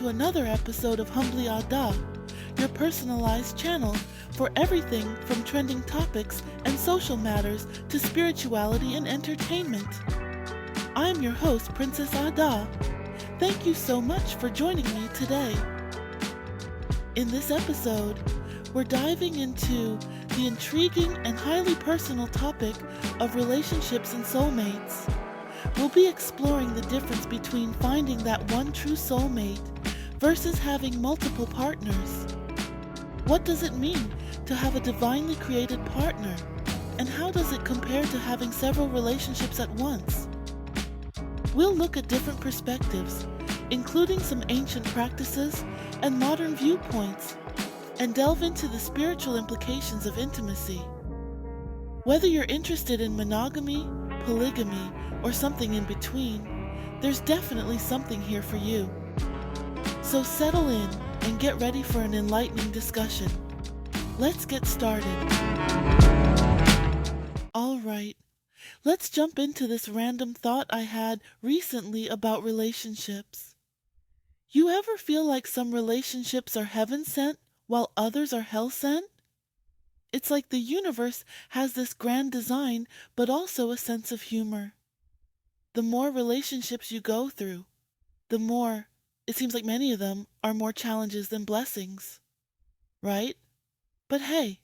to another episode of Humbly Adah, your personalized channel for everything from trending topics and social matters to spirituality and entertainment. I'm your host, Princess Adah. Thank you so much for joining me today. In this episode, we're diving into the intriguing and highly personal topic of relationships and soulmates. We'll be exploring the difference between finding that one true soulmate versus having multiple partners. What does it mean to have a divinely created partner? And how does it compare to having several relationships at once? We'll look at different perspectives, including some ancient practices and modern viewpoints, and delve into the spiritual implications of intimacy. Whether you're interested in monogamy, polygamy, or something in between, there's definitely something here for you. So settle in and get ready for an enlightening discussion. Let's get started. All right, let's jump into this random thought I had recently about relationships. You ever feel like some relationships are heaven sent while others are hell sent? It's like the universe has this grand design, but also a sense of humor. The more relationships you go through, the more, it seems like many of them are more challenges than blessings. Right? But hey,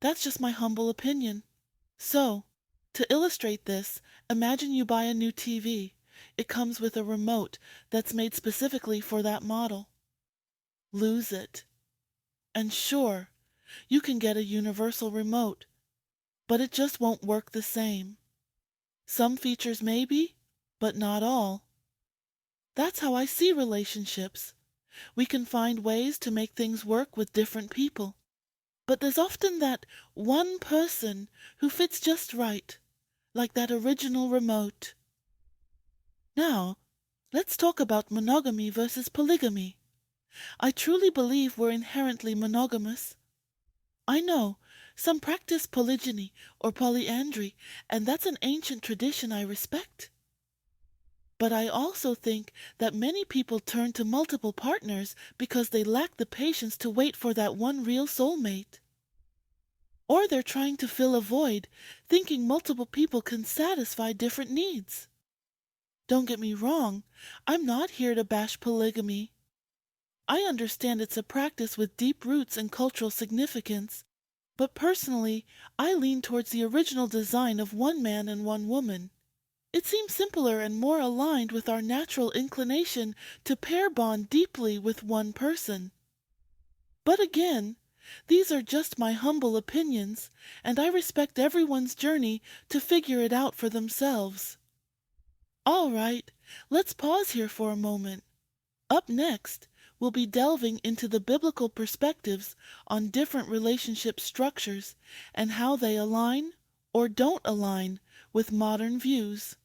that's just my humble opinion. So, to illustrate this, imagine you buy a new TV. It comes with a remote that's made specifically for that model. Lose it. And sure, you can get a universal remote, but it just won't work the same. Some features maybe, but not all. That's how I see relationships. We can find ways to make things work with different people, but there's often that one person who fits just right, like that original remote. Now, let's talk about monogamy versus polygamy. I truly believe we're inherently monogamous. I know some practice polygyny or polyandry, and that's an ancient tradition I respect. But I also think that many people turn to multiple partners because they lack the patience to wait for that one real soulmate. Or they're trying to fill a void, thinking multiple people can satisfy different needs. Don't get me wrong, I'm not here to bash polygamy. I understand it's a practice with deep roots and cultural significance, but personally, I lean towards the original design of one man and one woman. It seems simpler and more aligned with our natural inclination to pair bond deeply with one person. But again, these are just my humble opinions, and I respect everyone's journey to figure it out for themselves. All right, let's pause here for a moment. Up next, we'll be delving into the biblical perspectives on different relationship structures and how they align or don't align with modern views.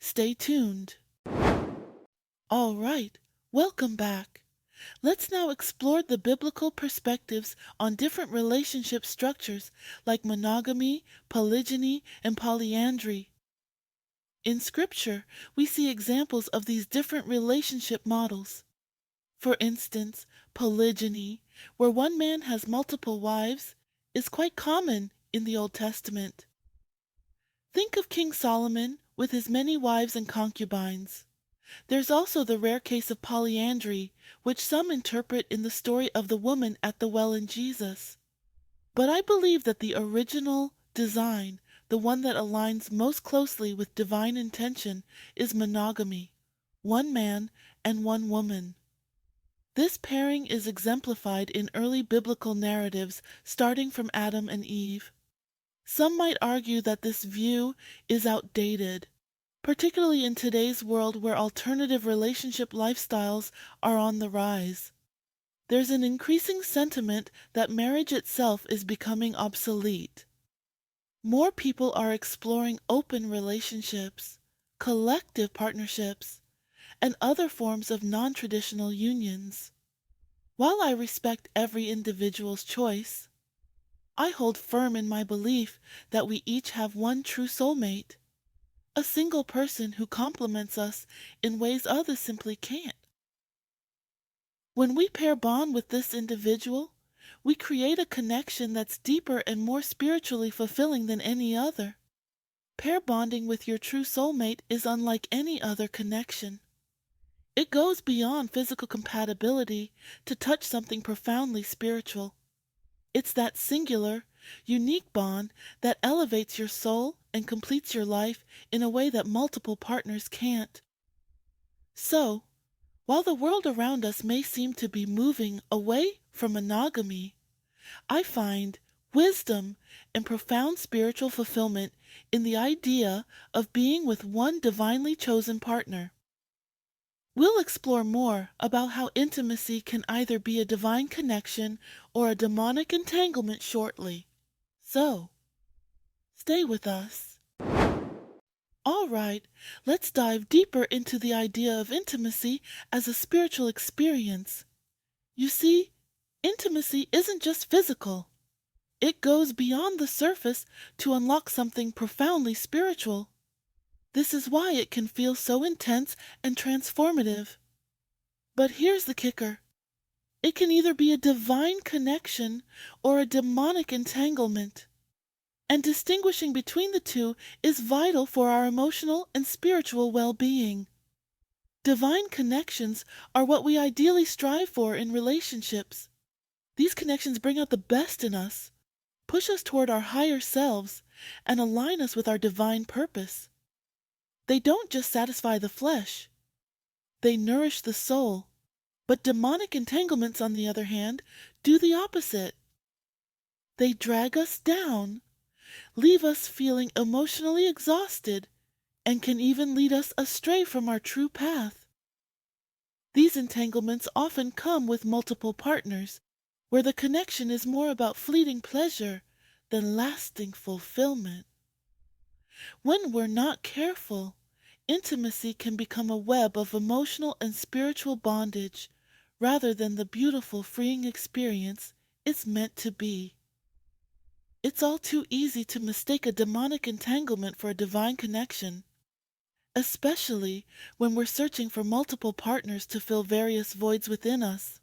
Stay tuned. All right, welcome back. Let's now explore the biblical perspectives on different relationship structures like monogamy, polygyny, and polyandry. In Scripture, we see examples of these different relationship models. For instance, polygyny, where one man has multiple wives, is quite common in the Old Testament. Think of King Solomon with his many wives and concubines. There's also the rare case of polyandry, which some interpret in the story of the woman at the well in Jesus. But I believe that the original design, the one that aligns most closely with divine intention, is monogamy, one man and one woman. This pairing is exemplified in early biblical narratives starting from Adam and Eve. Some might argue that this view is outdated, particularly in today's world where alternative relationship lifestyles are on the rise. There's an increasing sentiment that marriage itself is becoming obsolete. More people are exploring open relationships, collective partnerships, and other forms of non-traditional unions. While I respect every individual's choice, I hold firm in my belief that we each have one true soulmate, a single person who complements us in ways others simply can't. When we pair bond with this individual, we create a connection that's deeper and more spiritually fulfilling than any other. Pair bonding with your true soulmate is unlike any other connection. It goes beyond physical compatibility to touch something profoundly spiritual. It's that singular, unique bond that elevates your soul and completes your life in a way that multiple partners can't. So, while the world around us may seem to be moving away from monogamy, I find wisdom and profound spiritual fulfillment in the idea of being with one divinely chosen partner. We'll explore more about how intimacy can either be a divine connection or a demonic entanglement shortly. So, stay with us. All right, let's dive deeper into the idea of intimacy as a spiritual experience. You see, intimacy isn't just physical. It goes beyond the surface to unlock something profoundly spiritual. This is why it can feel so intense and transformative. But here's the kicker. It can either be a divine connection or a demonic entanglement. And distinguishing between the two is vital for our emotional and spiritual well-being. Divine connections are what we ideally strive for in relationships. These connections bring out the best in us, push us toward our higher selves, and align us with our divine purpose. They don't just satisfy the flesh, they nourish the soul. But demonic entanglements, on the other hand, do the opposite. They drag us down, leave us feeling emotionally exhausted, and can even lead us astray from our true path. These entanglements often come with multiple partners, where the connection is more about fleeting pleasure than lasting fulfillment. When we're not careful, intimacy can become a web of emotional and spiritual bondage, rather than the beautiful, freeing experience it's meant to be. It's all too easy to mistake a demonic entanglement for a divine connection, especially when we're searching for multiple partners to fill various voids within us.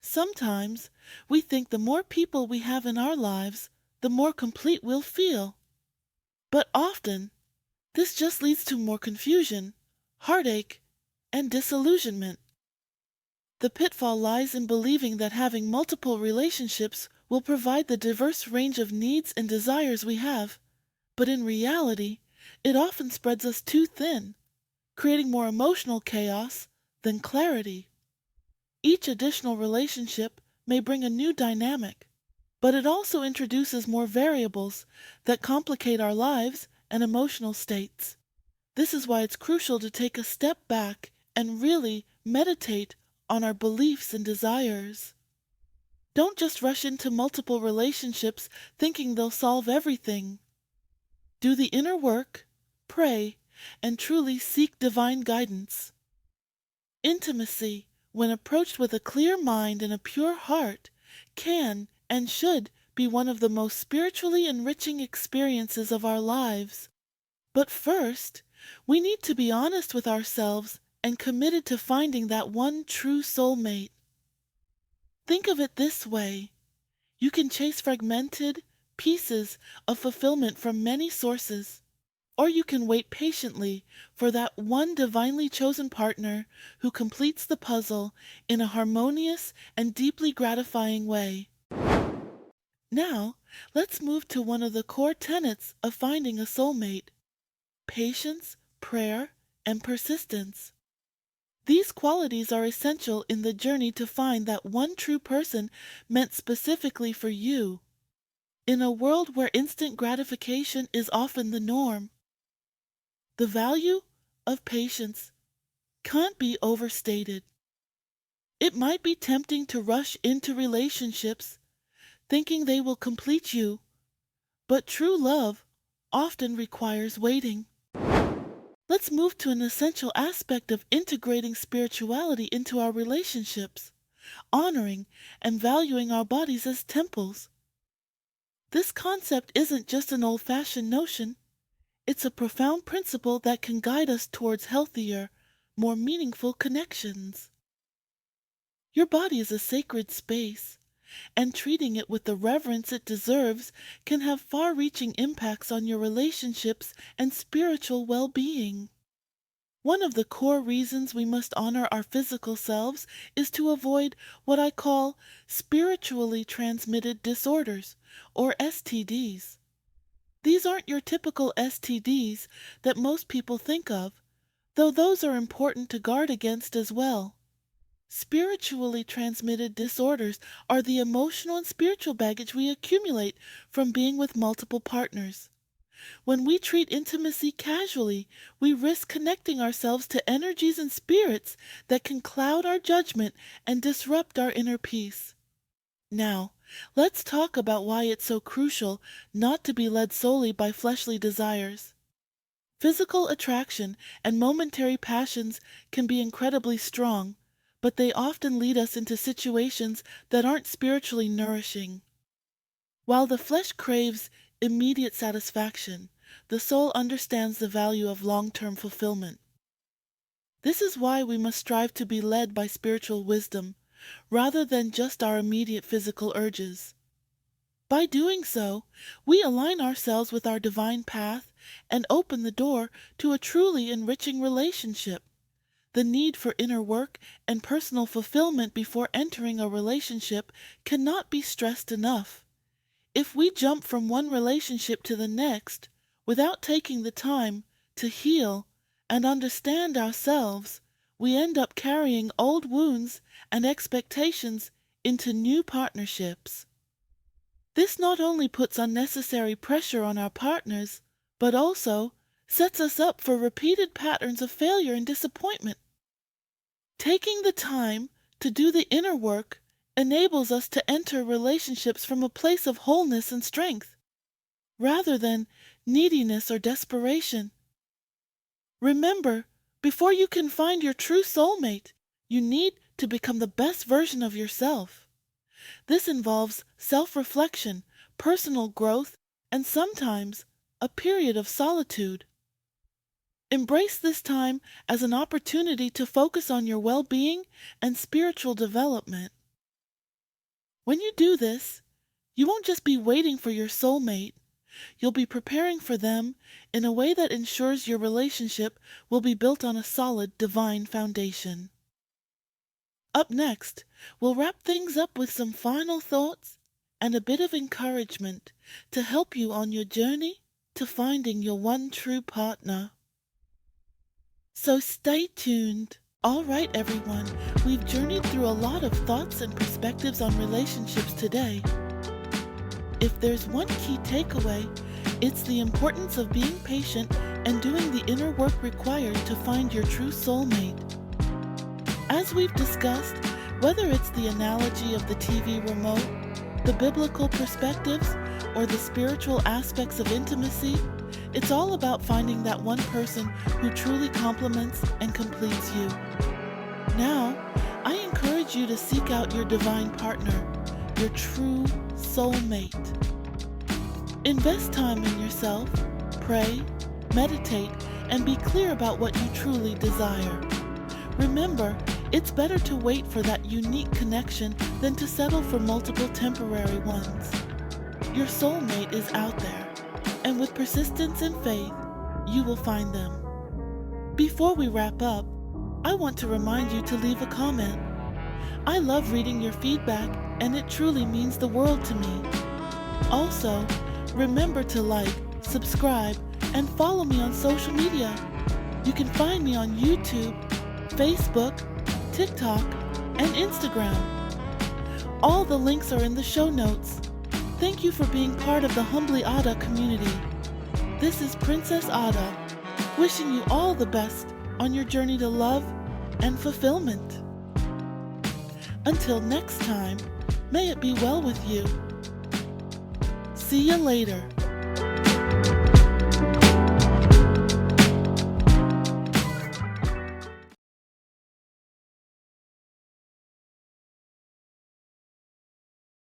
Sometimes we think the more people we have in our lives, the more complete we'll feel. But often, this just leads to more confusion, heartache, and disillusionment. The pitfall lies in believing that having multiple relationships will provide the diverse range of needs and desires we have, but in reality, it often spreads us too thin, creating more emotional chaos than clarity. Each additional relationship may bring a new dynamic, but it also introduces more variables that complicate our lives and emotional states. This is why it's crucial to take a step back and really meditate on our beliefs and desires. Don't just rush into multiple relationships thinking they'll solve everything. Do the inner work, pray, and truly seek divine guidance. Intimacy, when approached with a clear mind and a pure heart, can and should be one of the most spiritually enriching experiences of our lives. But first, we need to be honest with ourselves and committed to finding that one true soulmate. Think of it this way. You can chase fragmented pieces of fulfillment from many sources, or you can wait patiently for that one divinely chosen partner who completes the puzzle in a harmonious and deeply gratifying way. Now, let's move to one of the core tenets of finding a soulmate: patience, prayer, and persistence. These qualities are essential in the journey to find that one true person meant specifically for you. In a world where instant gratification is often the norm, the value of patience can't be overstated. It might be tempting to rush into relationships, thinking they will complete you, but true love often requires waiting. Let's move to an essential aspect of integrating spirituality into our relationships, honoring and valuing our bodies as temples. This concept isn't just an old-fashioned notion. It's a profound principle that can guide us towards healthier, more meaningful connections. Your body is a sacred space, and treating it with the reverence it deserves can have far-reaching impacts on your relationships and spiritual well-being. One of the core reasons we must honor our physical selves is to avoid what I call spiritually transmitted disorders, or STDs. These aren't your typical STDs that most people think of, though those are important to guard against as well. Spiritually transmitted disorders are the emotional and spiritual baggage we accumulate from being with multiple partners. When we treat intimacy casually, we risk connecting ourselves to energies and spirits that can cloud our judgment and disrupt our inner peace. Now, let's talk about why it's so crucial not to be led solely by fleshly desires. Physical attraction and momentary passions can be incredibly strong, but they often lead us into situations that aren't spiritually nourishing. While the flesh craves immediate satisfaction, the soul understands the value of long-term fulfillment. This is why we must strive to be led by spiritual wisdom, rather than just our immediate physical urges. By doing so, we align ourselves with our divine path and open the door to a truly enriching relationship. The need for inner work and personal fulfillment before entering a relationship cannot be stressed enough. If we jump from one relationship to the next without taking the time to heal and understand ourselves, we end up carrying old wounds and expectations into new partnerships. This not only puts unnecessary pressure on our partners, but also sets us up for repeated patterns of failure and disappointment. Taking the time to do the inner work enables us to enter relationships from a place of wholeness and strength, rather than neediness or desperation. Remember, before you can find your true soulmate, you need to become the best version of yourself. This involves self-reflection, personal growth, and sometimes a period of solitude. Embrace this time as an opportunity to focus on your well-being and spiritual development. When you do this, you won't just be waiting for your soulmate. You'll be preparing for them in a way that ensures your relationship will be built on a solid divine foundation. Up next, we'll wrap things up with some final thoughts and a bit of encouragement to help you on your journey to finding your one true partner. So stay tuned. All right, everyone, we've journeyed through a lot of thoughts and perspectives on relationships today. If there's one key takeaway, it's the importance of being patient and doing the inner work required to find your true soulmate. As we've discussed, whether it's the analogy of the TV remote, the biblical perspectives, or the spiritual aspects of intimacy, it's all about finding that one person who truly complements and completes you. Now, I encourage you to seek out your divine partner, your true soulmate. Invest time in yourself, pray, meditate, and be clear about what you truly desire. Remember, it's better to wait for that unique connection than to settle for multiple temporary ones. Your soulmate is out there, and with persistence and faith, you will find them. Before we wrap up, I want to remind you to leave a comment. I love reading your feedback, and it truly means the world to me. Also, remember to like, subscribe, and follow me on social media. You can find me on YouTube, Facebook, TikTok, and Instagram. All the links are in the show notes. Thank you for being part of the Humbly Adah community. This is Princess Adah, wishing you all the best on your journey to love and fulfillment. Until next time, may it be well with you. See you later.